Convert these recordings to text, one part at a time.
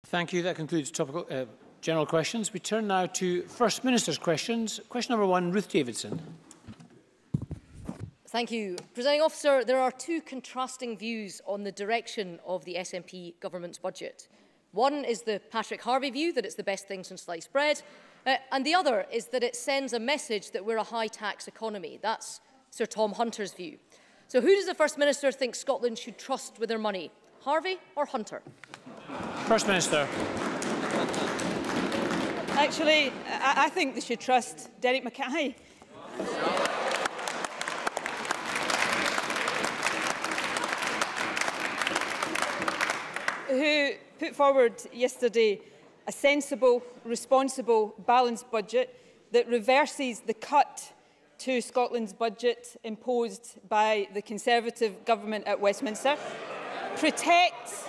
Thank you. That concludes topical general questions. We turn now to First Minister's questions. Question number 1, Ruth Davidson. Thank you. Presiding Officer, there are two contrasting views on the direction of the SNP government's budget. One is the Patrick Harvie view, that it's the best thing since sliced bread, and the other is that it sends a message that we're a high-tax economy. That's Sir Tom Hunter's view. So who does the First Minister think Scotland should trust with their money, Harvie or Hunter? First Minister. Actually, I think they should trust Derek Mackay. Who put forward yesterday a sensible, responsible, balanced budget that reverses the cut to Scotland's budget imposed by the Conservative government at Westminster, protects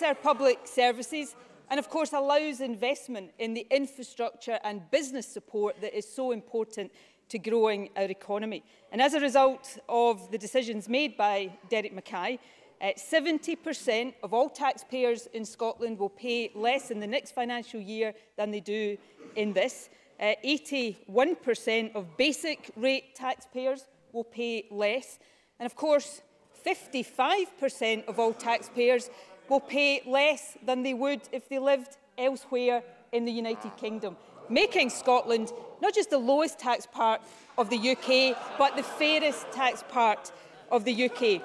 our public services and, of course, allows investment in the infrastructure and business support that is so important to growing our economy. And as a result of the decisions made by Derek Mackay, 70% of all taxpayers in Scotland will pay less in the next financial year than they do in this. 81% of basic rate taxpayers will pay less. And of course, 55% of all taxpayers will pay less than they would if they lived elsewhere in the United Kingdom, making Scotland not just the lowest tax part of the UK, but the fairest tax part of the UK.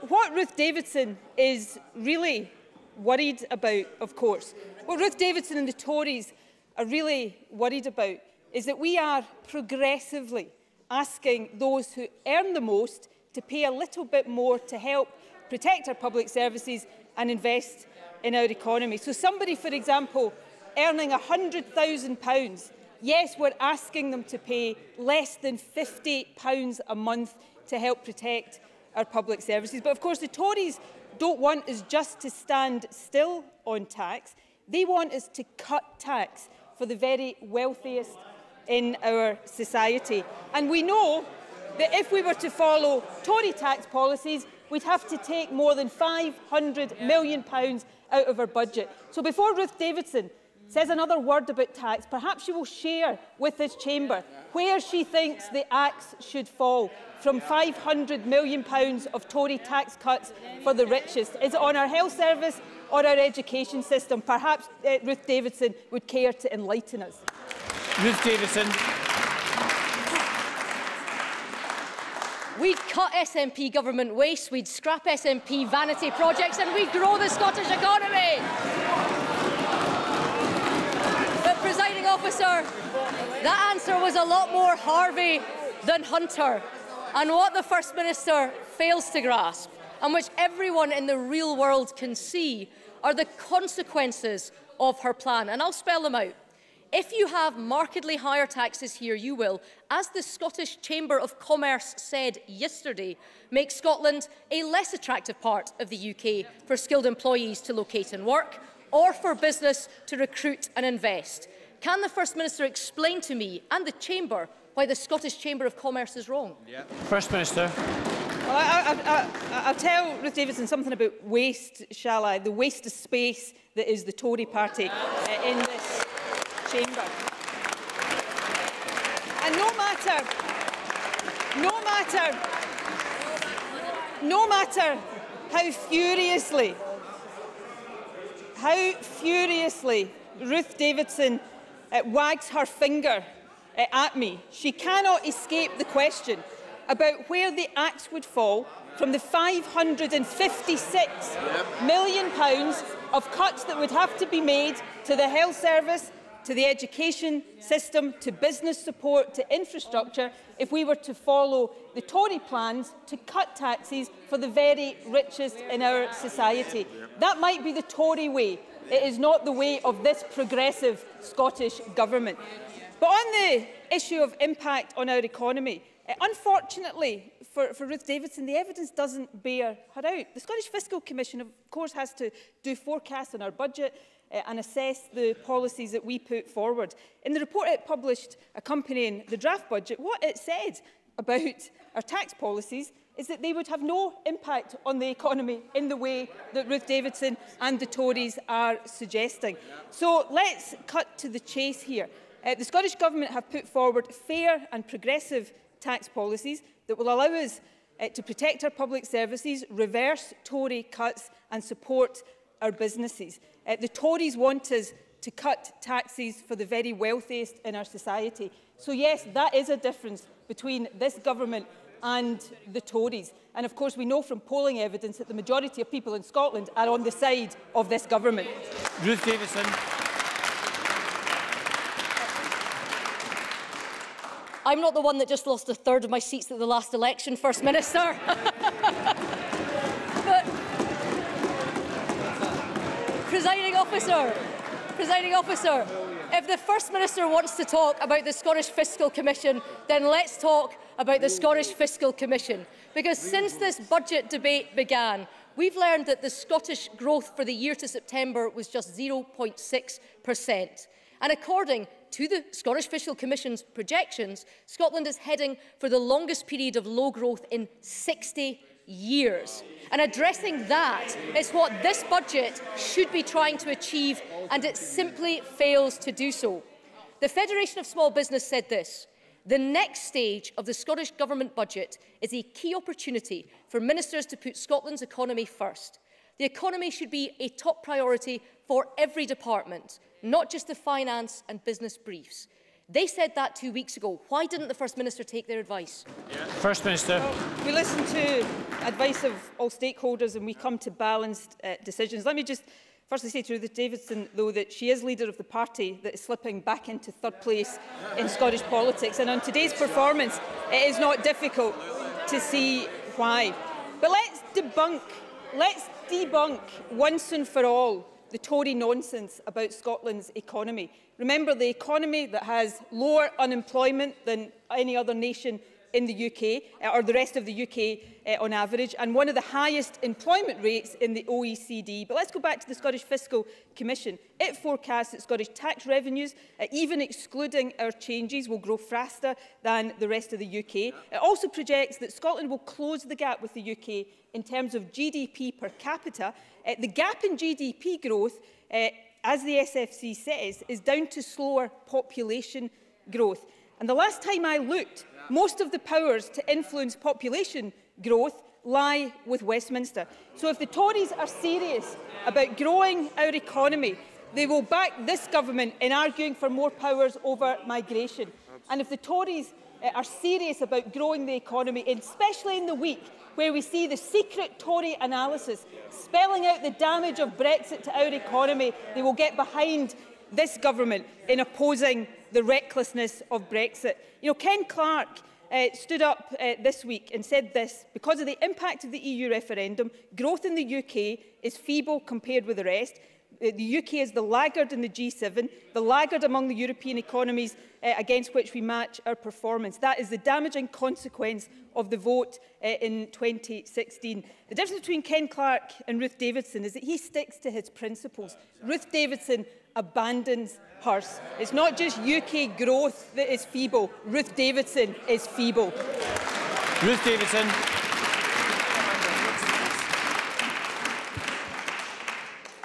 What Ruth Davidson is really worried about, what Ruth Davidson and the Tories are really worried about is that we are progressively asking those who earn the most to pay a little bit more to help protect our public services and invest in our economy. So somebody, for example, earning £100,000, yes, we're asking them to pay less than £50 a month to help protect our public services. But of course, the Tories don't want us just to stand still on tax. They want us to cut tax for the very wealthiest in our society. And we know that if we were to follow Tory tax policies, we'd have to take more than £500 million out of our budget. So before Ruth Davidson says another word about tax, perhaps she will share with this chamber where she thinks the axe should fall from £500 million of Tory tax cuts for the richest. Is it on our health service or our education system? Perhaps Ruth Davidson would care to enlighten us. Ruth Davidson. We'd cut SNP government waste, we'd scrap SNP vanity projects and we'd grow the Scottish economy. But, Presiding Officer, that answer was a lot more Harvie than Hunter. And what the First Minister fails to grasp, and which everyone in the real world can see, are the consequences of her plan. And I'll spell them out. If you have markedly higher taxes here, you will, as the Scottish Chamber of Commerce said yesterday, make Scotland a less attractive part of the UK for skilled employees to locate and work, or for business to recruit and invest. Can the First Minister explain to me and the Chamber why the Scottish Chamber of Commerce is wrong? First Minister. Well, I'll tell Ruth Davidson something about waste, shall I? The waste of space that is the Tory party in this chamber. And no matter how furiously Ruth Davidson wags her finger at me, she cannot escape the question about where the axe would fall from the £556 million of cuts that would have to be made to the health service, to the education system, to business support, to infrastructure, if we were to follow the Tory plans to cut taxes for the very richest in our society. That might be the Tory way. It is not the way of this progressive Scottish Government. But on the issue of impact on our economy, unfortunately for Ruth Davidson, the evidence doesn't bear her out. The Scottish Fiscal Commission, of course, has to do forecasts on our budget and assess the policies that we put forward. In the report it published accompanying the draft budget, what it said about our tax policies is that they would have no impact on the economy in the way that Ruth Davidson and the Tories are suggesting. So let's cut to the chase here. The Scottish Government have put forward fair and progressive tax policies that will allow us to protect our public services, reverse Tory cuts and support our businesses. The Tories want us to cut taxes for the very wealthiest in our society. So yes, that is a difference between this government and the Tories. And of course we know from polling evidence that the majority of people in Scotland are on the side of this government. Ruth Davidson. I'm not the one that just lost a third of my seats at the last election, First Minister. But, Presiding Officer, if the First Minister wants to talk about the Scottish Fiscal Commission, then let's talk about the Scottish Fiscal Commission. Because since this budget debate began, we've learned that the Scottish growth for the year to September was just 0.6%. And according to the Scottish Fiscal Commission's projections, Scotland is heading for the longest period of low growth in 60 years. And addressing that is what this budget should be trying to achieve, and it simply fails to do so. The Federation of Small Business said this: "The next stage of the Scottish Government budget is a key opportunity for ministers to put Scotland's economy first. The economy should be a top priority for every department, not just the finance and business briefs." They said that 2 weeks ago. Why didn't the First Minister take their advice? First Minister. Well, we listen to advice of all stakeholders and we come to balanced decisions. Let me just firstly say to Ruth Davidson, though, that she is leader of the party that is slipping back into third place in Scottish politics. And on today's performance, it is not difficult to see why. But let's debunk once and for all the Tory nonsense about Scotland's economy. Remember, the economy that has lower unemployment than any other nation in the UK, or the rest of the UK on average, and one of the highest employment rates in the OECD. But let's go back to the Scottish Fiscal Commission. It forecasts that Scottish tax revenues, even excluding our changes, will grow faster than the rest of the UK. It also projects that Scotland will close the gap with the UK in terms of GDP per capita. The gap in GDP growth, as the SFC says, is down to slower population growth. And the last time I looked, most of the powers to influence population growth lie with Westminster. So if the Tories are serious about growing our economy, they will back this government in arguing for more powers over migration. And if the Tories are serious about growing the economy, especially in the week where we see the secret Tory analysis spelling out the damage of Brexit to our economy, they will get behind this government in opposing the recklessness of Brexit. You know, Ken Clarke stood up this week and said this: because of the impact of the EU referendum, growth in the UK is feeble compared with the rest. The UK is the laggard in the G7, the laggard among the European economies against which we match our performance. That is the damaging consequence of the vote in 2016. The difference between Ken Clarke and Ruth Davidson is that he sticks to his principles. Ruth Davidson abandons hers. It's not just UK growth that is feeble. Ruth Davidson is feeble. Ruth Davidson.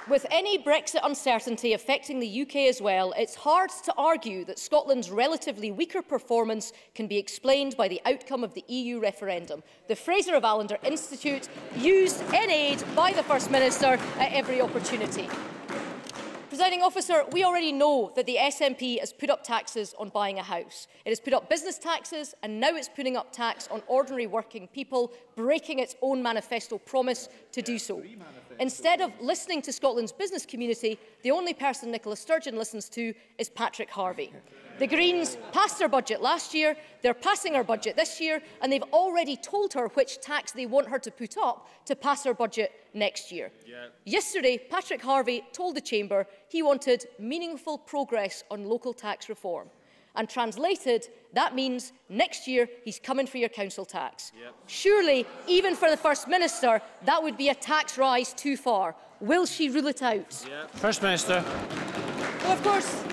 With any Brexit uncertainty affecting the UK as well, it's hard to argue that Scotland's relatively weaker performance can be explained by the outcome of the EU referendum. The Fraser of Allender Institute used in aid by the First Minister at every opportunity. Presiding Officer, we already know that the SNP has put up taxes on buying a house. It has put up business taxes, and now it's putting up tax on ordinary working people, breaking its own manifesto promise to do so. Instead of listening to Scotland's business community, the only person Nicola Sturgeon listens to is Patrick Harvie. The Greens passed their budget last year, they're passing her budget this year, and they've already told her which tax they want her to put up to pass her budget next year. Yesterday, Patrick Harvie told the Chamber he wanted meaningful progress on local tax reform. And translated, that means next year he's coming for your council tax. Surely, even for the First Minister, that would be a tax rise too far. Will she rule it out? First Minister. Well, of course,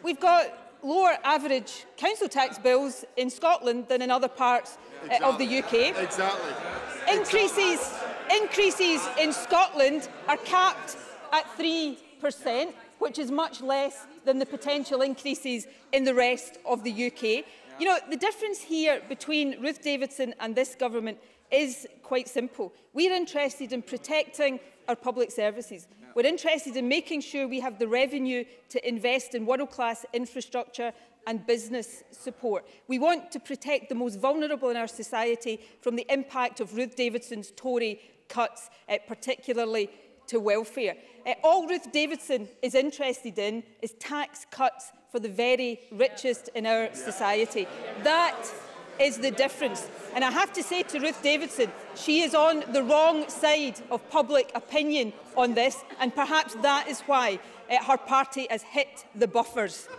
we've got lower average council tax bills in Scotland than in other parts of the UK. Exactly. Increases in Scotland are capped at 3%, which is much less than the potential increases in the rest of the UK. You know, the difference here between Ruth Davidson and this government is quite simple. We're interested in protecting our public services. We're interested in making sure we have the revenue to invest in world-class infrastructure and business support. We want to protect the most vulnerable in our society from the impact of Ruth Davidson's Tory cuts, particularly to welfare. All Ruth Davidson is interested in is tax cuts for the very richest in our society. That is the difference. And I have to say to Ruth Davidson, she is on the wrong side of public opinion on this, and perhaps that is why her party has hit the buffers.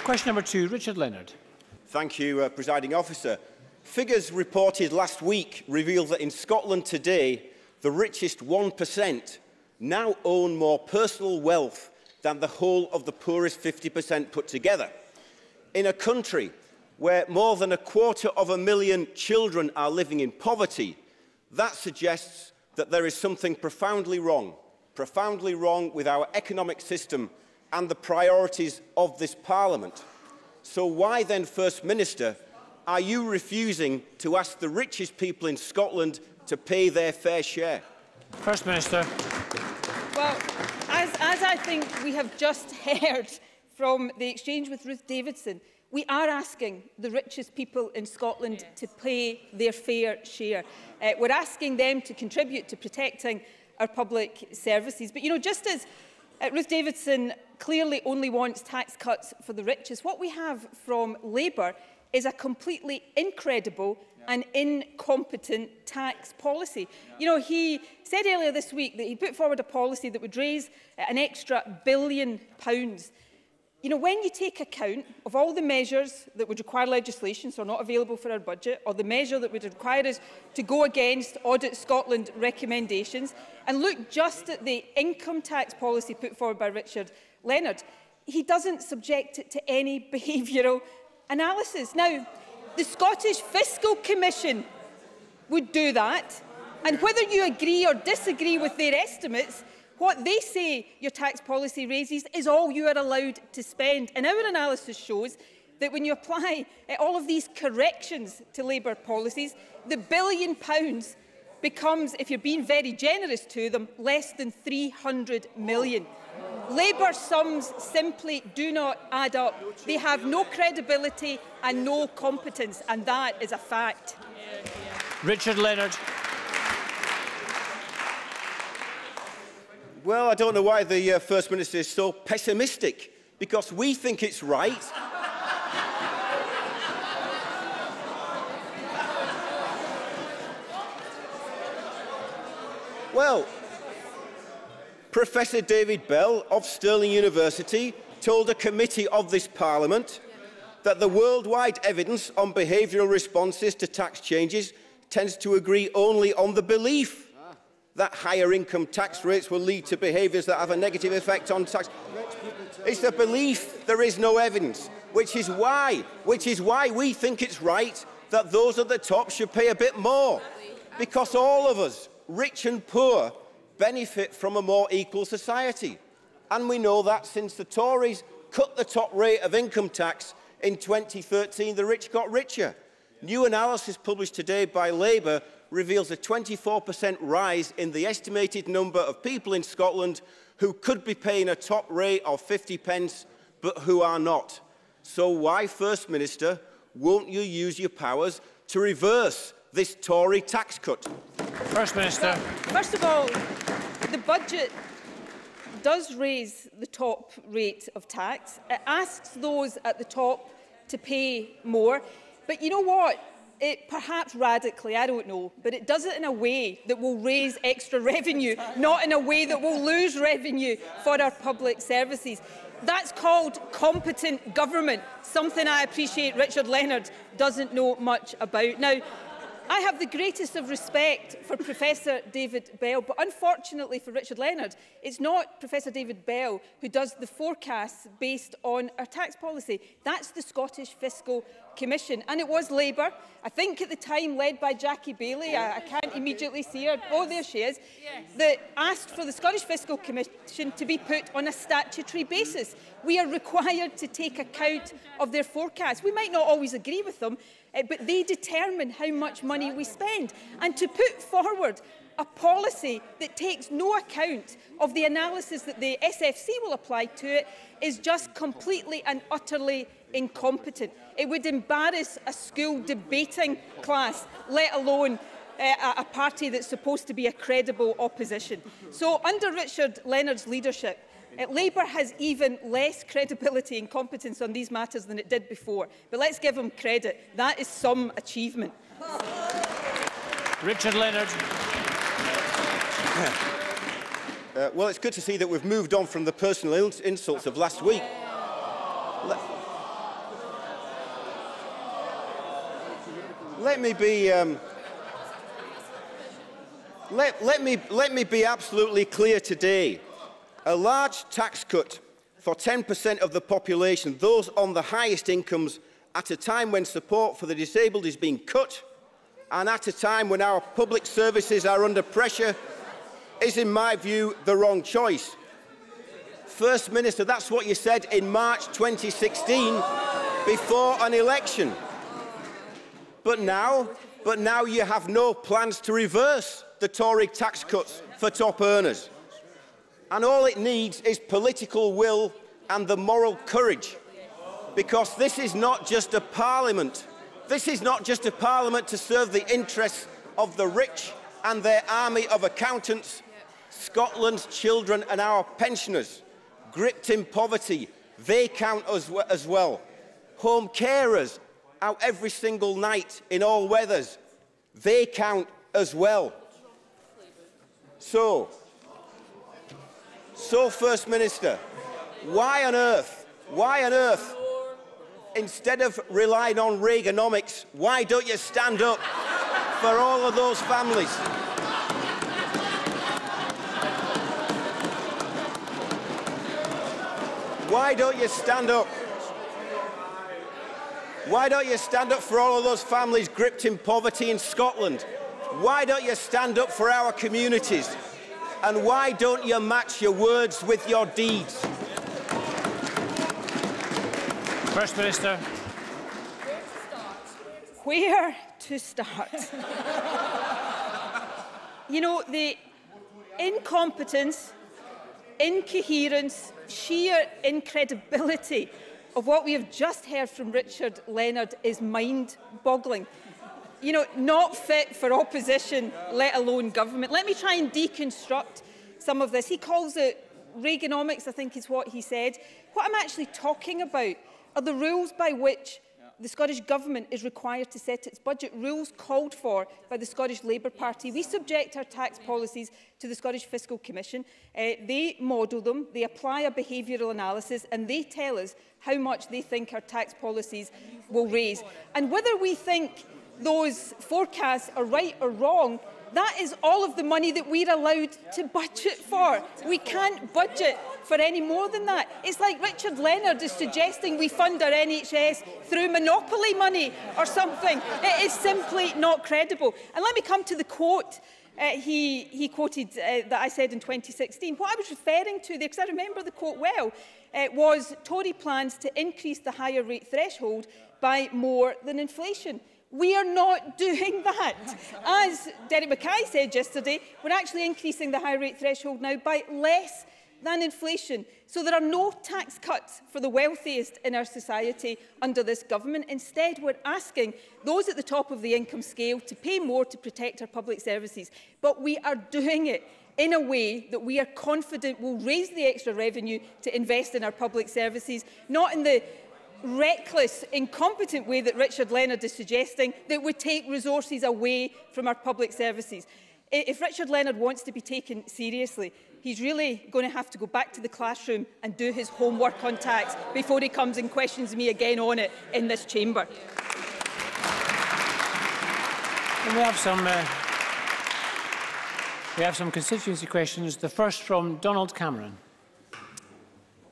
Question number 2, Richard Leonard. Thank you, Presiding Officer. Figures reported last week reveal that in Scotland today, the richest 1% now own more personal wealth than the whole of the poorest 50% put together. In a country where more than 250,000 children are living in poverty, that suggests that there is something profoundly wrong with our economic system and the priorities of this Parliament. So why then, First Minister, are you refusing to ask the richest people in Scotland to pay their fair share? First Minister. Well, as I think we have just heard from the exchange with Ruth Davidson, we are asking the richest people in Scotland to pay their fair share. We're asking them to contribute to protecting our public services. But, you know, just as Ruth Davidson clearly only wants tax cuts for the richest, what we have from Labour is a completely incredible and incompetent tax policy. You know, he said earlier this week that he put forward a policy that would raise an extra £1 billion. You know, when you take account of all the measures that would require legislation, so not available for our budget, or the measure that would require us to go against Audit Scotland recommendations, and look just at the income tax policy put forward by Richard Leonard, he doesn't subject it to any behavioural analysis. Now, the Scottish Fiscal Commission would do that, and whether you agree or disagree with their estimates, what they say your tax policy raises is all you are allowed to spend. And our analysis shows that when you apply all of these corrections to Labour policies, the £1 billion becomes, if you're being very generous to them, less than 300 million. Labour sums simply do not add up. They have no credibility and no competence, and that is a fact. Richard Leonard. Well, I don't know why the First Minister is so pessimistic, because we think it's right. Well, Professor David Bell of Stirling University told a committee of this Parliament that the worldwide evidence on behavioural responses to tax changes tends to agree only on the belief that higher income tax rates will lead to behaviours that have a negative effect on tax. It's the belief, there is no evidence, which is why we think it's right that those at the top should pay a bit more, because all of us, rich and poor, benefit from a more equal society. And we know that since the Tories cut the top rate of income tax in 2013, the rich got richer. New analysis published today by Labour reveals a 24% rise in the estimated number of people in Scotland who could be paying a top rate of 50 pence, but who are not. So why, First Minister, won't you use your powers to reverse this Tory tax cut? First Minister. First of all, the budget does raise the top rate of tax. It asks those at the top to pay more. But you know what? It perhaps radically, I don't know, but it does it in a way that will raise extra revenue, not in a way that will lose revenue for our public services. That's called competent government, something I appreciate Richard Leonard doesn't know much about. Now, I have the greatest of respect for Professor David Bell, but unfortunately for Richard Leonard, it's not Professor David Bell who does the forecasts based on our tax policy. That's the Scottish Fiscal Commission, and it was Labour, I think at the time led by Jackie Bailey, I can't immediately see her, oh there she is, that asked for the Scottish Fiscal Commission to be put on a statutory basis. We are required to take account of their forecasts. We might not always agree with them, but they determine how much money we spend. And to put forward a policy that takes no account of the analysis that the SFC will apply to it is just completely and utterly incompetent. It would embarrass a school debating class, let alone a party that's supposed to be a credible opposition. So under Richard Leonard's leadership, Labour has even less credibility and competence on these matters than it did before. But let's give him credit. That is some achievement. Richard Leonard. Well, it's good to see that we've moved on from the personal insults of last week. Let me be absolutely clear today. A large tax cut for 10% of the population, those on the highest incomes, at a time when support for the disabled is being cut and at a time when our public services are under pressure, is, in my view, the wrong choice. First Minister, that's what you said in March 2016 before an election. But now you have no plans to reverse the Tory tax cuts for top earners. And all it needs is political will and the moral courage. Because this is not just a parliament. This is not just a parliament to serve the interests of the rich and their army of accountants. Scotland's children and our pensioners, gripped in poverty, they count as well. Home carers out every single night in all weathers, they count as well. So First Minister, why on earth, instead of relying on Reaganomics, why don't you stand up for all of those families? Why don't you stand up? Why don't you stand up for all of those families gripped in poverty in Scotland? Why don't you stand up for our communities? And why don't you match your words with your deeds? First Minister. Where to start? You know, the incompetence, incoherence, sheer incredibility of what we have just heard from Richard Leonard is mind-boggling. You know, not fit for opposition, let alone government. Let me try and deconstruct some of this. He calls it Reaganomics, I think is what he said. What I'm actually talking about are the rules by which the Scottish Government is required to set its budget, rules called for by the Scottish Labour Party. We subject our tax policies to the Scottish Fiscal Commission. They model them, they apply a behavioural analysis, and they tell us how much they think our tax policies will raise. And whether we think those forecasts are right or wrong, that is all of the money that we're allowed to budget for. We can't budget for any more than that. It's like Richard Leonard is suggesting we fund our NHS through monopoly money or something. It is simply not credible. And let me come to the quote he quoted that I said in 2016. What I was referring to there, because I remember the quote well, was Tory plans to increase the higher rate threshold by more than inflation. We are not doing that. As Derek Mackay said yesterday, we're actually increasing the high rate threshold now by less than inflation. So there are no tax cuts for the wealthiest in our society under this government. Instead, we're asking those at the top of the income scale to pay more to protect our public services. But we are doing it in a way that we are confident will raise the extra revenue to invest in our public services, not in the reckless, incompetent way that Richard Leonard is suggesting that would take resources away from our public services. If Richard Leonard wants to be taken seriously, he's really going to have to go back to the classroom and do his homework on tax before he comes and questions me again on it in this chamber. And we have some constituency questions. The first from Donald Cameron.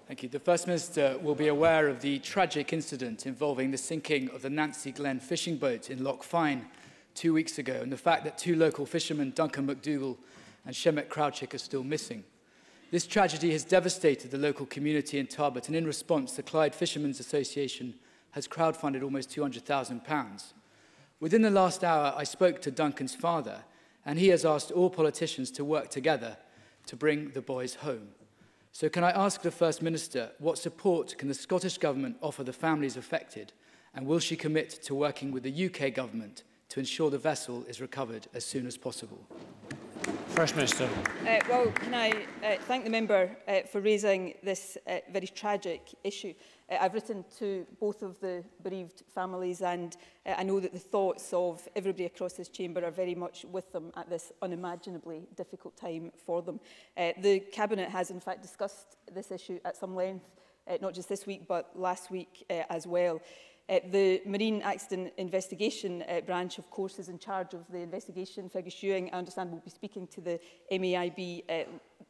Thank you. The First Minister will be aware of the tragic incident involving the sinking of the Nancy Glen fishing boat in Loch Fyne 2 weeks ago, and the fact that 2 local fishermen, Duncan McDougall and Shemet Crouchick, are still missing. This tragedy has devastated the local community in Tarbert, and in response, the Clyde Fishermen's Association has crowdfunded almost £200,000. Within the last hour, I spoke to Duncan's father, and he has asked all politicians to work together to bring the boys home. So can I ask the First Minister, what support can the Scottish Government offer the families affected, and will she commit to working with the UK Government to ensure the vessel is recovered as soon as possible? First Minister. Well, can I thank the member for raising this very tragic issue. I've written to both of the bereaved families, and I know that the thoughts of everybody across this chamber are very much with them at this unimaginably difficult time for them. The Cabinet has in fact discussed this issue at some length, not just this week but last week as well. The Marine Accident Investigation Branch, of course, is in charge of the investigation. Fergus Ewing, I understand, will be speaking to the MAIB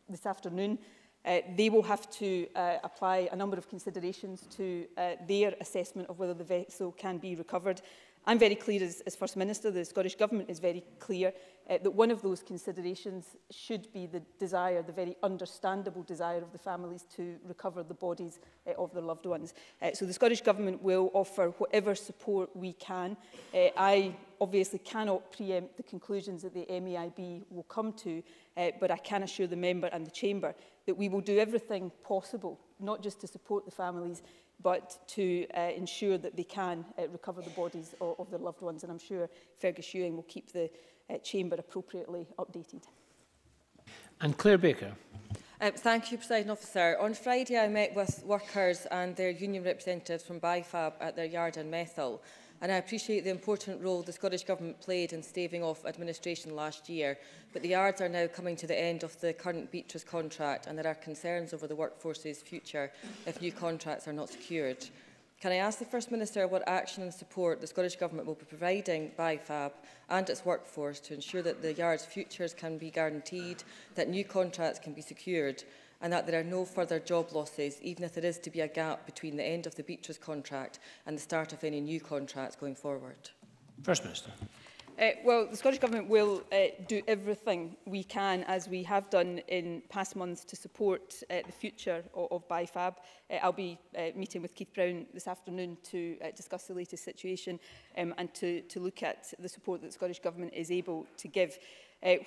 this afternoon. They will have to apply a number of considerations to their assessment of whether the vessel can be recovered. I'm very clear as First Minister, the Scottish Government is very clear that one of those considerations should be the desire, the very understandable desire of the families to recover the bodies of their loved ones. So the Scottish Government will offer whatever support we can. I obviously cannot preempt the conclusions that the MAIB will come to, but I can assure the member and the Chamber that we will do everything possible, not just to support the families, but to ensure that they can recover the bodies of their loved ones. And I'm sure Fergus Ewing will keep the Chamber appropriately updated. And Claire Baker. Thank you, Presiding Officer. On Friday, I met with workers and their union representatives from BIFAB at their yard in Methil, and I appreciate the important role the Scottish Government played in staving off administration last year, but the yards are now coming to the end of the current Beatrice contract, and there are concerns over the workforce's future if new contracts are not secured. Can I ask the First Minister what action and support the Scottish Government will be providing BIFAB and its workforce to ensure that the yard's futures can be guaranteed, that new contracts can be secured, and that there are no further job losses, even if there is to be a gap between the end of the Beatrice contract and the start of any new contracts going forward? First Minister. Well, the Scottish Government will do everything we can, as we have done in past months, to support the future of BIFAB. I'll be meeting with Keith Brown this afternoon to discuss the latest situation and to look at the support that the Scottish Government is able to give.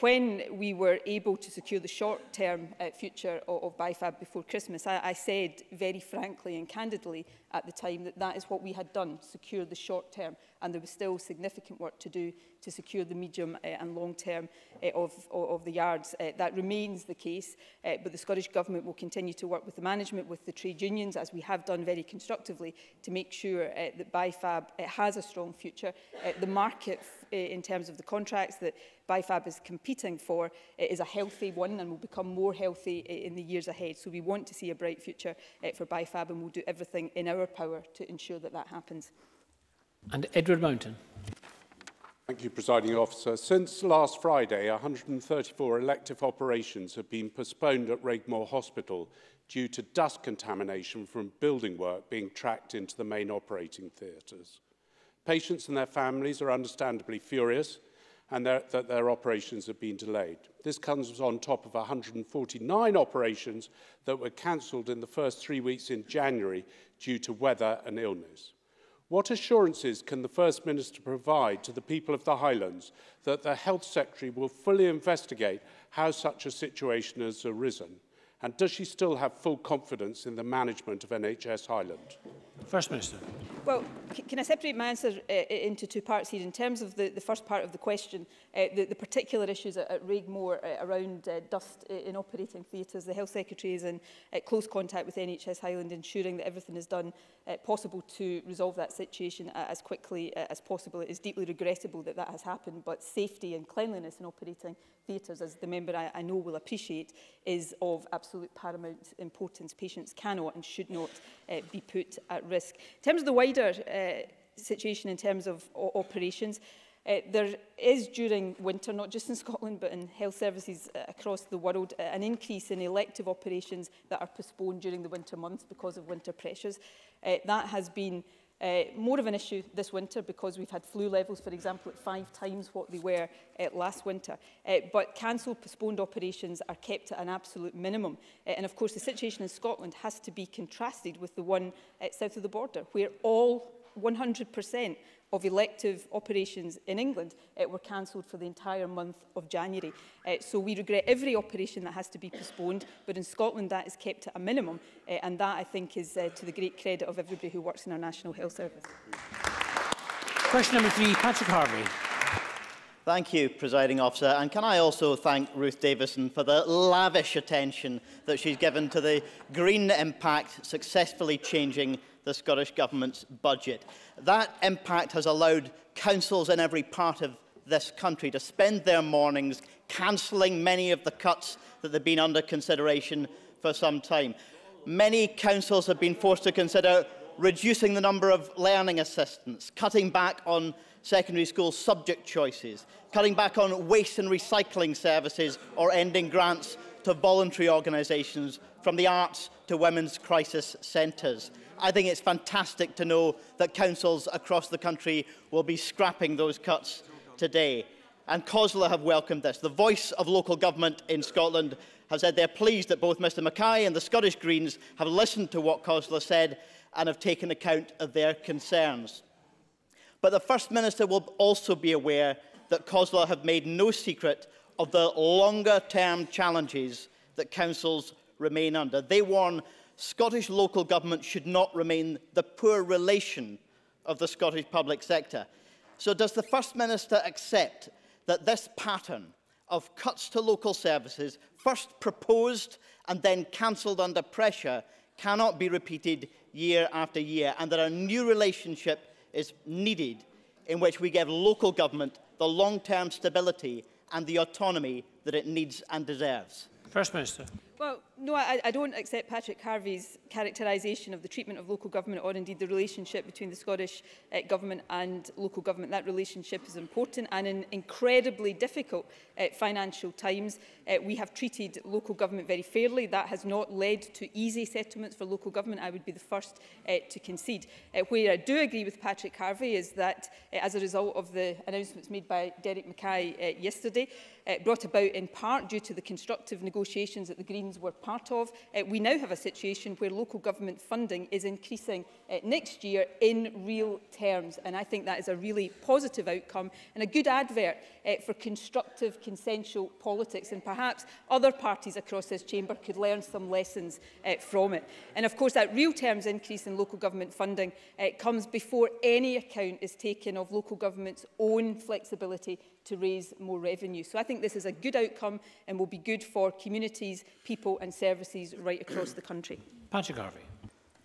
When we were able to secure the short-term future of BIFAB before Christmas, I said very frankly and candidly at the time that that is what we had done, secure the short term, and there was still significant work to do to secure the medium and long term of the yards. That remains the case, but the Scottish Government will continue to work with the management, with the trade unions, as we have done very constructively, to make sure that BIFAB has a strong future. The market in terms of the contracts that BIFAB is competing for is a healthy one and will become more healthy in the years ahead. So we want to see a bright future for BIFAB, and we'll do everything in our power to ensure that that happens. And Edward Mountain. Thank you, Presiding Officer. Since last Friday, 134 elective operations have been postponed at Regmore Hospital due to dust contamination from building work being tracked into the main operating theatres. Patients and their families are understandably furious and that their operations have been delayed. This comes on top of 149 operations that were cancelled in the first 3 weeks in January due to weather and illness. What assurances can the First Minister provide to the people of the Highlands that the Health Secretary will fully investigate how such a situation has arisen? And does she still have full confidence in the management of NHS Highland? First Minister. Well, can I separate my answer into two parts here? In terms of the first part of the question, the particular issues at Regmore around dust in operating theatres, the Health Secretary is in close contact with NHS Highland, ensuring that everything is done possible to resolve that situation as quickly as possible. It is deeply regrettable that that has happened, but safety and cleanliness in operating theatres, as the member I know will appreciate, is of absolute paramount importance. Patients cannot and should not be put at risk. In terms of the wider situation in terms of operations, There is during winter, not just in Scotland but in health services across the world, an increase in elective operations that are postponed during the winter months because of winter pressures. That has been more of an issue this winter because we've had flu levels, for example, at 5 times what they were last winter. But cancelled, postponed operations are kept at an absolute minimum. And of course, the situation in Scotland has to be contrasted with the one south of the border, where all 100% of elective operations in England were cancelled for the entire month of January. So we regret every operation that has to be postponed, but in Scotland that is kept at a minimum, and that I think is to the great credit of everybody who works in our National Health Service. Question number 3, Patrick Harvey. Thank you, Presiding Officer. And can I also thank Ruth Davison for the lavish attention that she's given to the green impact successfully changing the Scottish Government's budget. That impact has allowed councils in every part of this country to spend their mornings cancelling many of the cuts that have been under consideration for some time. Many councils have been forced to consider reducing the number of learning assistants, cutting back on secondary school subject choices, cutting back on waste and recycling services, or ending grants to voluntary organisations, from the arts to women's crisis centres. I think it's fantastic to know that councils across the country will be scrapping those cuts today. And COSLA have welcomed this. The voice of local government in Scotland has said they're pleased that both Mr Mackay and the Scottish Greens have listened to what COSLA said and have taken account of their concerns. But the First Minister will also be aware that COSLA have made no secret of the longer-term challenges that councils remain under. They warn Scottish local government should not remain the poor relation of the Scottish public sector. So does the First Minister accept that this pattern of cuts to local services, first proposed and then cancelled under pressure, cannot be repeated year after year, and that a new relationship is needed in which we give local government the long-term stability and the autonomy that it needs and deserves? First Minister. Well, no, I don't accept Patrick Harvey's characterisation of the treatment of local government, or indeed the relationship between the Scottish Government and local government. That relationship is important, and in incredibly difficult financial times, we have treated local government very fairly. That has not led to easy settlements for local government. I would be the first to concede. Where I do agree with Patrick Harvey is that as a result of the announcements made by Derek Mackay yesterday, brought about in part due to the constructive negotiations that the Greens were part of, we now have a situation where local government funding is increasing next year in real terms. And I think that is a really positive outcome and a good advert for constructive, consensual politics. And perhaps other parties across this chamber could learn some lessons from it. And of course, that real terms increase in local government funding comes before any account is taken of local government's own flexibility to raise more revenue. So I think this is a good outcome and will be good for communities, people and services right across the country. Patrick Harvey.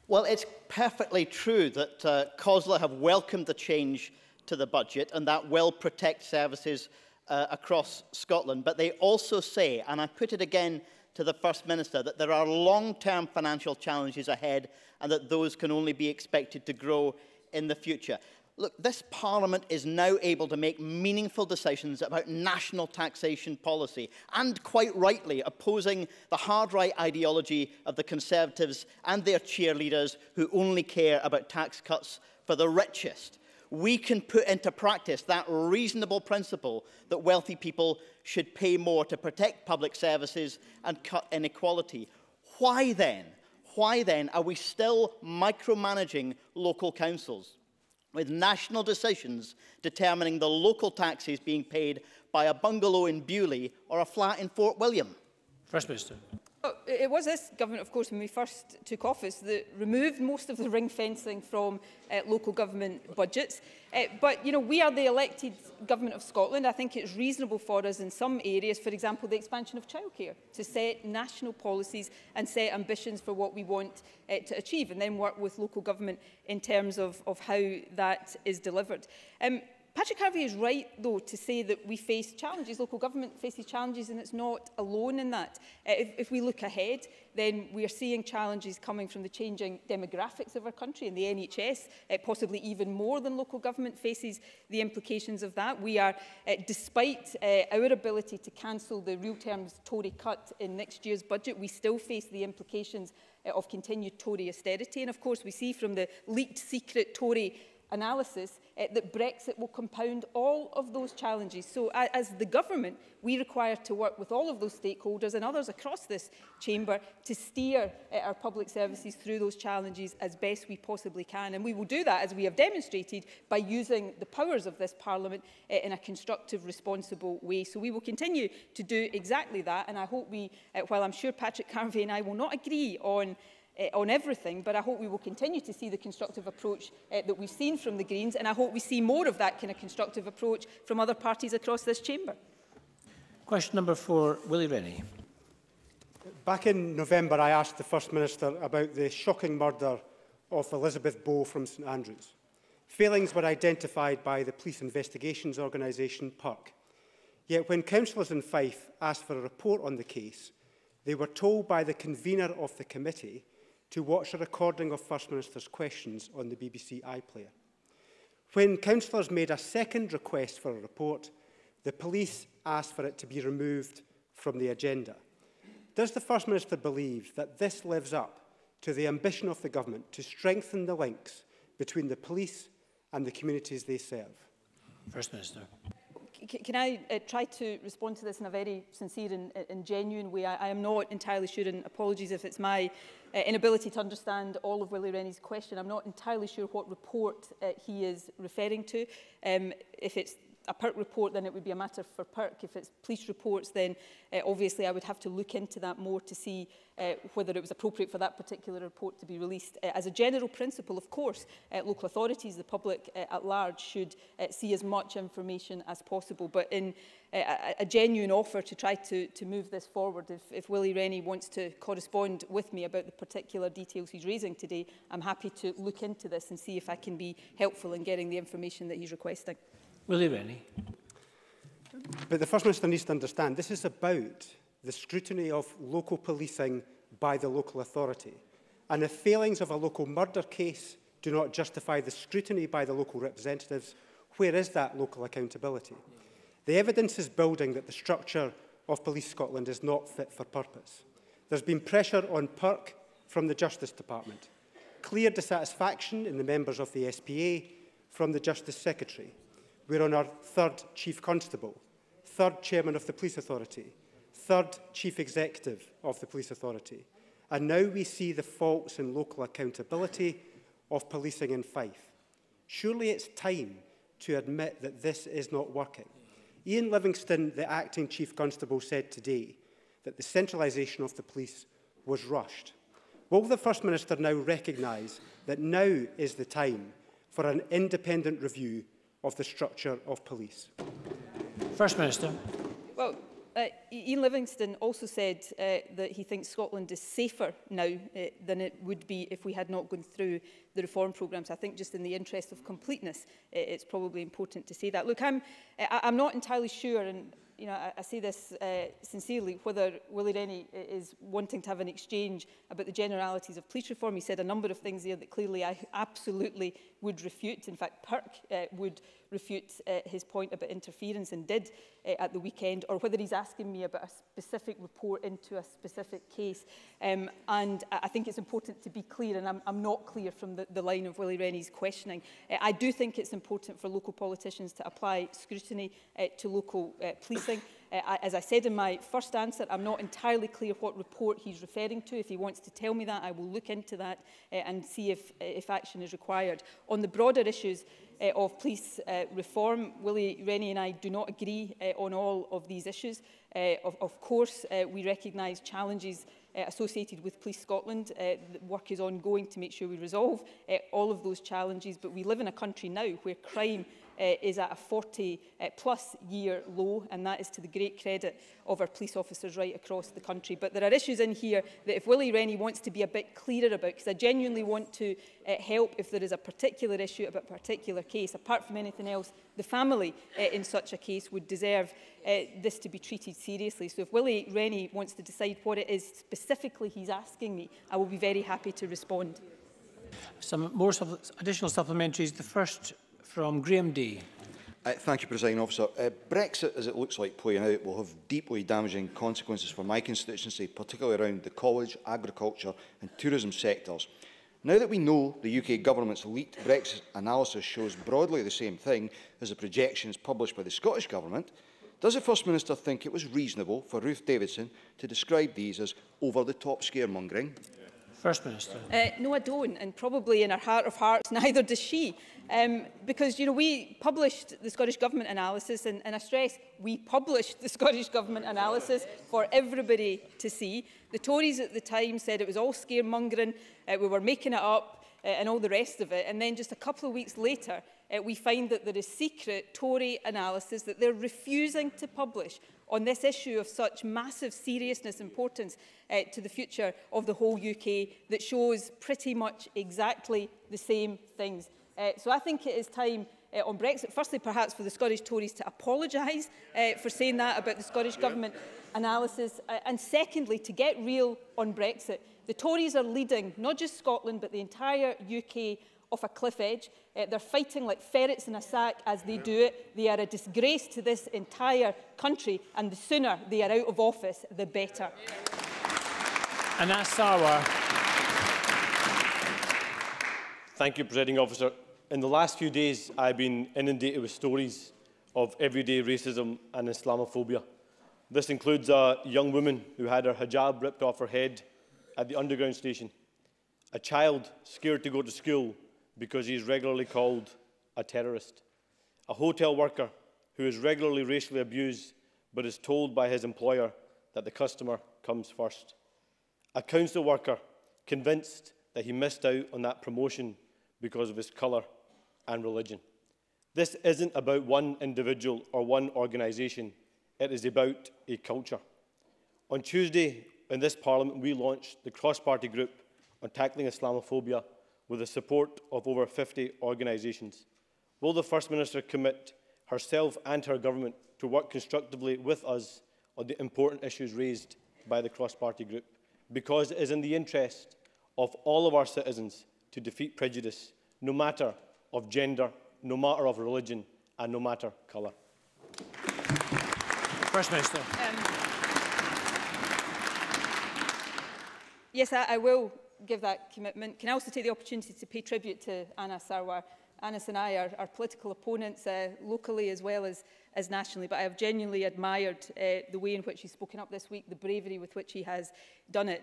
Well, it's perfectly true that COSLA have welcomed the change to the budget, and that will protect services across Scotland. But they also say, and I put it again to the First Minister, that there are long-term financial challenges ahead and that those can only be expected to grow in the future. Look, this Parliament is now able to make meaningful decisions about national taxation policy, and quite rightly opposing the hard-right ideology of the Conservatives and their cheerleaders who only care about tax cuts for the richest. We can put into practice that reasonable principle that wealthy people should pay more to protect public services and cut inequality. Why then are we still micromanaging local councils, with national decisions determining the local taxes being paid by a bungalow in Bewley or a flat in Fort William? First Minister. Well, it was this government, of course, when we first took office, that removed most of the ring fencing from local government budgets. But, you know, we are the elected government of Scotland. I think it's reasonable for us in some areas, for example, the expansion of childcare, to set national policies and set ambitions for what we want to achieve, and then work with local government in terms of how that is delivered. Patrick Harvey is right, though, to say that we face challenges. Local government faces challenges, and it's not alone in that. If we look ahead, then we are seeing challenges coming from the changing demographics of our country and the NHS, possibly even more than local government faces the implications of that. We are, despite our ability to cancel the real terms Tory cut in next year's budget, we still face the implications of continued Tory austerity. And of course, we see from the leaked secret Tory analysis that Brexit will compound all of those challenges. So as the government, we require to work with all of those stakeholders and others across this chamber to steer our public services through those challenges as best we possibly can. And we will do that, as we have demonstrated, by using the powers of this Parliament in a constructive, responsible way. So we will continue to do exactly that. And I hope we, while I'm sure Patrick Harvey and I will not agree on everything, but I hope we will continue to see the constructive approach that we've seen from the Greens, and I hope we see more of that kind of constructive approach from other parties across this chamber. Question number 4, Willie Rennie. Back in November, I asked the First Minister about the shocking murder of Elizabeth Bowe from St Andrews. Failings were identified by the Police Investigations Organisation, PERC. Yet when councillors in Fife asked for a report on the case, they were told by the convener of the committee to watch a recording of First Minister's questions on the BBC iPlayer. When councillors made a second request for a report, the police asked for it to be removed from the agenda. Does the First Minister believe that this lives up to the ambition of the government to strengthen the links between the police and the communities they serve? First Minister. Can I try to respond to this in a very sincere and genuine way? I am not entirely sure, and apologies if it's my inability to understand all of Willie Rennie's question. I'm not entirely sure what report he is referring to. If it's a PERC report, then it would be a matter for PERC. If it's police reports, then obviously I would have to look into that more to see whether it was appropriate for that particular report to be released. As a general principle, of course, local authorities, the public at large, should see as much information as possible. But in a genuine offer to try to move this forward, if Willie Rennie wants to correspond with me about the particular details he's raising today, I'm happy to look into this and see if I can be helpful in getting the information that he's requesting. Willie Rennie. But the First Minister needs to understand this is about the scrutiny of local policing by the local authority. And if failings of a local murder case do not justify the scrutiny by the local representatives, where is that local accountability? The evidence is building that the structure of Police Scotland is not fit for purpose. There's been pressure on PERC from the Justice Department, clear dissatisfaction in the members of the SPA from the Justice Secretary. We're on our third Chief Constable, third Chairman of the Police Authority, third Chief Executive of the Police Authority. And now we see the faults in local accountability of policing in Fife. Surely it's time to admit that this is not working. Ian Livingston, the Acting Chief Constable, said today that the centralisation of the police was rushed. Will the First Minister now recognise that now is the time for an independent review of the structure of police? First Minister. Well, Ian Livingston also said that he thinks Scotland is safer now than it would be if we had not gone through the reform programmes. I think just in the interest of completeness, it's probably important to say that. Look, I'm not entirely sure, and you know, I say this sincerely, whether Willie Rennie is wanting to have an exchange about the generalities of police reform. He said a number of things there that clearly I absolutely would refute. In fact, PERC would refute his point about interference, and did at the weekend, or whether he's asking me about a specific report into a specific case. And I think it's important to be clear, and I'm not clear from the line of Willie Rennie's questioning. I do think it's important for local politicians to apply scrutiny to local policing. As I said in my first answer, I'm not entirely clear what report he's referring to. If he wants to tell me that, I will look into that and see if action is required. On the broader issues of police reform, Willie Rennie and I do not agree on all of these issues. Of course, we recognise challenges associated with Police Scotland. The work is ongoing to make sure we resolve all of those challenges, but we live in a country now where crime is at a 40-plus year low, and that is to the great credit of our police officers right across the country. But there are issues in here that if Willie Rennie wants to be a bit clearer about, because I genuinely want to help if there is a particular issue about a particular case. Apart from anything else, the family in such a case would deserve this to be treated seriously. So if Willie Rennie wants to decide what it is specifically he's asking me, I will be very happy to respond. Some more additional supplementaries. The first from Graham Day. Thank you, Presiding Officer. Brexit, as it looks like playing out, will have deeply damaging consequences for my constituency, particularly around the college, agriculture and tourism sectors. Now that we know the UK Government's leaked Brexit analysis shows broadly the same thing as the projections published by the Scottish Government, does the First Minister think it was reasonable for Ruth Davidson to describe these as over-the-top scaremongering? First Minister. No, I don't, and probably in her heart of hearts, neither does she. Because, you know, we published the Scottish Government analysis, and I stress we published the Scottish Government analysis for everybody to see. The Tories at the time said it was all scaremongering, we were making it up, and all the rest of it. And then just a couple of weeks later, we find that there is secret Tory analysis that they're refusing to publish on this issue of such massive seriousness and importance to the future of the whole UK that shows pretty much exactly the same things. So I think it is time on Brexit, firstly perhaps for the Scottish Tories to apologise for saying that about the Scottish Government analysis, and secondly to get real on Brexit. The Tories are leading not just Scotland but the entire UK off a cliff edge. They're fighting like ferrets in a sack as they do it. They are a disgrace to this entire country, and the sooner they are out of office, the better. Anas Sarwar. Thank you, Presiding Officer. In the last few days, I've been inundated with stories of everyday racism and Islamophobia. This includes a young woman who had her hijab ripped off her head at the underground station, a child scared to go to school because he is regularly called a terrorist, a hotel worker who is regularly racially abused but is told by his employer that the customer comes first, a council worker convinced that he missed out on that promotion because of his colour and religion. This isn't about one individual or one organisation, it is about a culture. On Tuesday in this Parliament we launched the cross-party group on tackling Islamophobia with the support of over 50 organisations. Will the First Minister commit herself and her government to work constructively with us on the important issues raised by the cross-party group? Because it is in the interest of all of our citizens to defeat prejudice, no matter of gender, no matter of religion, and no matter colour. First Minister. Yes, I will give that commitment. Can I also take the opportunity to pay tribute to Anas Sarwar? Anas and I are political opponents locally as well as nationally, but I have genuinely admired the way in which he's spoken up this week, the bravery with which he has done it.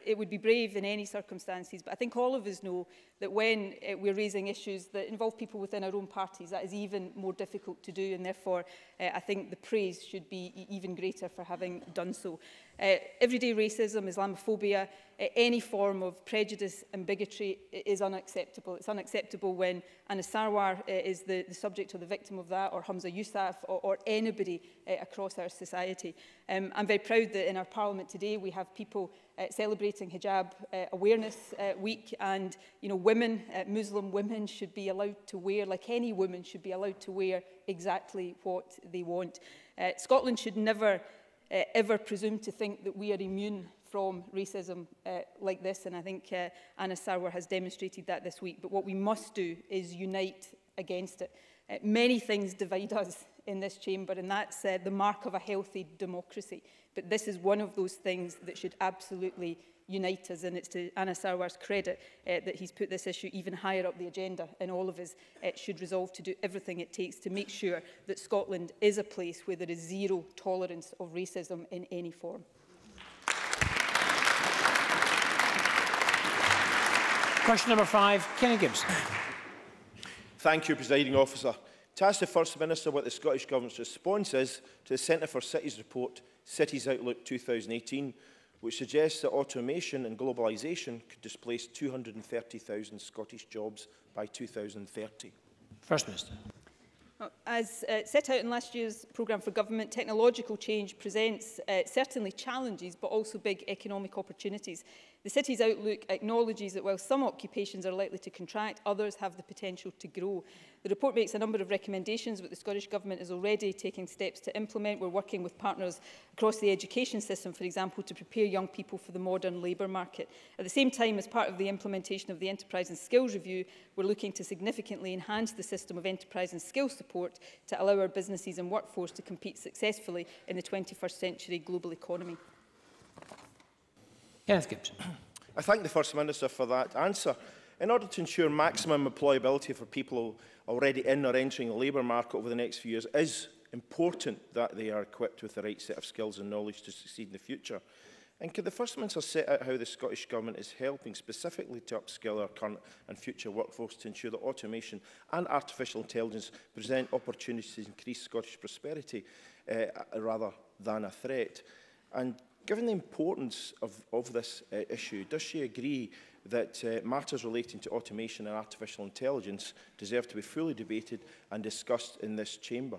It would be brave in any circumstances, but I think all of us know that when we're raising issues that involve people within our own parties, that is even more difficult to do, and therefore I think the praise should be even greater for having done so. Everyday racism, Islamophobia, any form of prejudice and bigotry is unacceptable. It's unacceptable when Anas Sarwar is the subject or the victim of that, or Hamza Yousaf, or anybody across our society. I'm very proud that in our Parliament today we have people celebrating Hijab Awareness Week, and women, Muslim women, should be allowed to wear, like any woman, should be allowed to wear exactly what they want. Scotland should never ever presume to think that we are immune from racism like this, and I think Anas Sarwar has demonstrated that this week. But what we must do is unite against it. Many things divide us in this chamber, and that's the mark of a healthy democracy. But this is one of those things that should absolutely unite us, and it's to Anas Sarwar's credit that he's put this issue even higher up the agenda, and all of us should resolve to do everything it takes to make sure that Scotland is a place where there is zero tolerance of racism in any form. Question number 5, Kenny Gibson. Thank you, Presiding Officer. To ask the First Minister what the Scottish Government's response is to the Centre for Cities report, Cities Outlook 2018, which suggests that automation and globalisation could displace 230,000 Scottish jobs by 2030. First Minister. As set out in last year's programme for government, technological change presents certainly challenges but also big economic opportunities. The City's Outlook acknowledges that while some occupations are likely to contract, others have the potential to grow. The report makes a number of recommendations which the Scottish Government is already taking steps to implement. We're working with partners across the education system, for example, to prepare young people for the modern labour market. At the same time, as part of the implementation of the Enterprise and Skills Review, we're looking to significantly enhance the system of enterprise and skills support to allow our businesses and workforce to compete successfully in the 21st century global economy. Kenneth Gibson. I thank the First Minister for that answer. In order to ensure maximum employability for people already in or entering the labour market over the next few years, it is important that they are equipped with the right set of skills and knowledge to succeed in the future. And could the First Minister set out how the Scottish Government is helping specifically to upskill our current and future workforce to ensure that automation and artificial intelligence present opportunities to increase Scottish prosperity rather than a threat? And given the importance of this issue, does she agree that matters relating to automation and artificial intelligence deserve to be fully debated and discussed in this chamber?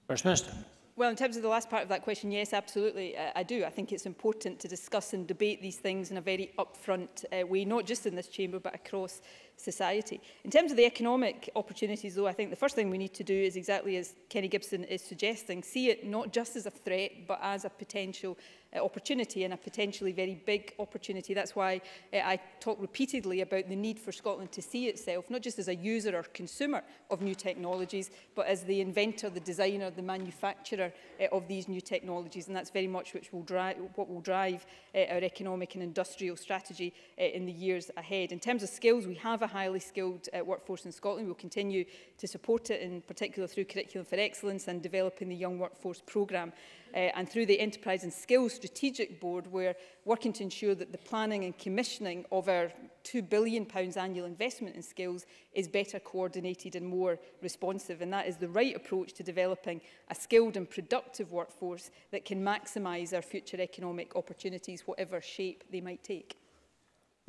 First Minister. Well, in terms of the last part of that question, yes, absolutely, I do. I think it's important to discuss and debate these things in a very upfront way, not just in this chamber, but across society. In terms of the economic opportunities, though, I think the first thing we need to do is exactly as Kenny Gibson is suggesting, see it not just as a threat, but as a potential opportunity, and a potentially very big opportunity. That's why I talk repeatedly about the need for Scotland to see itself not just as a user or consumer of new technologies, but as the inventor, the designer, the manufacturer of these new technologies. And that's very much what will drive our economic and industrial strategy in the years ahead. In terms of skills, we have a highly skilled workforce in Scotland. We'll continue to support it, in particular through Curriculum for Excellence and developing the Young Workforce Programme. And through the Enterprise and Skills Strategic Board, we're working to ensure that the planning and commissioning of our £2 billion annual investment in skills is better coordinated and more responsive. And that is the right approach to developing a skilled and productive workforce that can maximise our future economic opportunities, whatever shape they might take.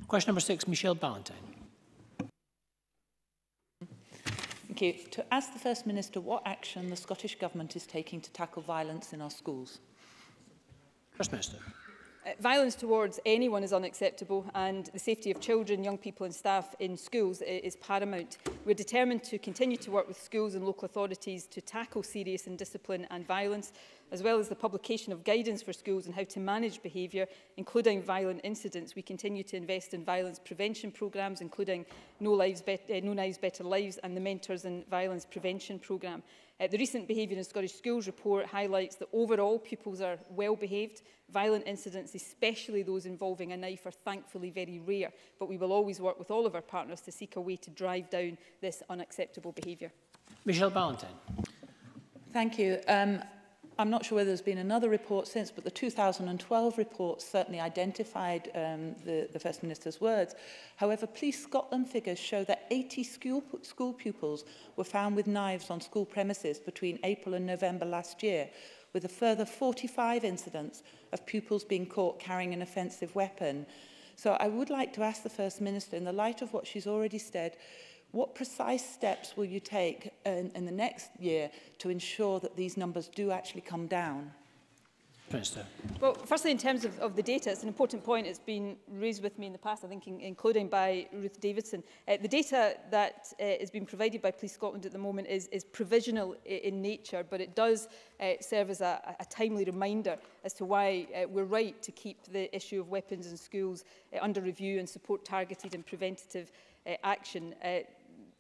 Question number 6, Michelle Ballantyne. Thank you. To ask the First Minister what action the Scottish Government is taking to tackle violence in our schools. First Minister. Violence towards anyone is unacceptable, and the safety of children, young people and staff in schools is paramount. We're determined to continue to work with schools and local authorities to tackle serious indiscipline and violence, as well as the publication of guidance for schools on how to manage behaviour, including violent incidents. We continue to invest in violence prevention programmes, including No Knives Better Lives and the Mentors in Violence Prevention programme. The recent Behaviour in Scottish Schools report highlights that overall pupils are well behaved. Violent incidents, especially those involving a knife, are thankfully very rare, but we will always work with all of our partners to seek a way to drive down this unacceptable behaviour. Michelle Ballantyne. Thank you. I'm not sure whether there's been another report since, but the 2012 report certainly identified the First Minister's words. However, Police Scotland figures show that 80 school pupils were found with knives on school premises between April and November last year, with a further 45 incidents of pupils being caught carrying an offensive weapon. So I would like to ask the First Minister, in the light of what she's already said, what precise steps will you take in the next year to ensure that these numbers do actually come down? Minister. Well, firstly, in terms of the data, it's an important point. It's been raised with me in the past, I think, including by Ruth Davidson. The data that is being provided by Police Scotland at the moment is provisional in nature, but it does serve as a timely reminder as to why we're right to keep the issue of weapons in schools under review and support targeted and preventative action.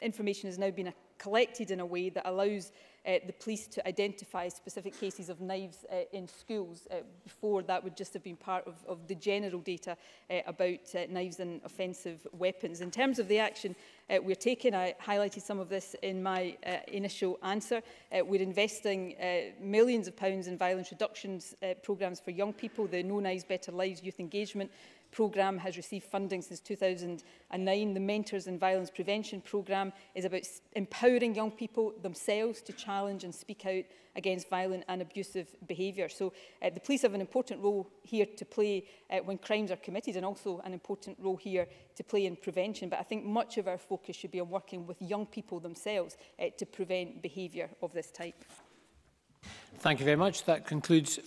Information has now been collected in a way that allows the police to identify specific cases of knives in schools. Before, that would just have been part of the general data about knives and offensive weapons. In terms of the action we're taking, I highlighted some of this in my initial answer. We're investing millions of pounds in violence reductions programmes for young people. The No Knives Better Lives youth engagement programme has received funding since 2009. The Mentors in Violence Prevention programme is about empowering young people themselves to challenge and speak out against violent and abusive behaviour. So the police have an important role here to play when crimes are committed, and also an important role here to play in prevention. But I think much of our focus should be on working with young people themselves to prevent behaviour of this type. Thank you very much. That concludes